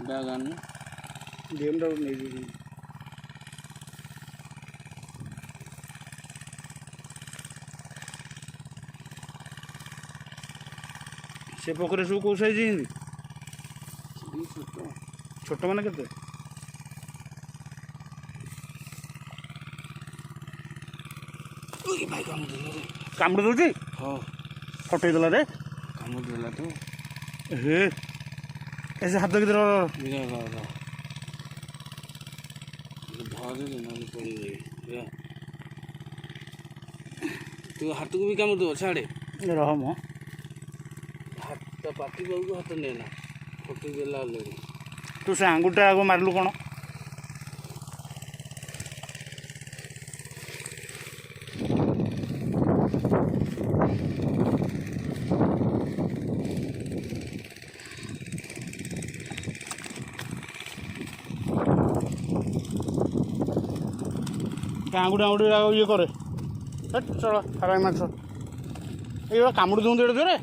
bag आने BMW नहीं दी से पोखर सब कौ साइज छोट मैंने के भाई कामुड़ दौर हाँ फटे देला रे कामुड़ देला तो हे ऐसे हाथ किधर तू हाथ को भी कामुड़ दो छाड़े रह मो हाथ तो पाटी को हाथ लेना फटे देला तू से आंगुटा आगो मारलु कौन आंगुठी आंगुठी ये करे चलो हराई माछ ये कामुड़ दूँ एड़े जोरे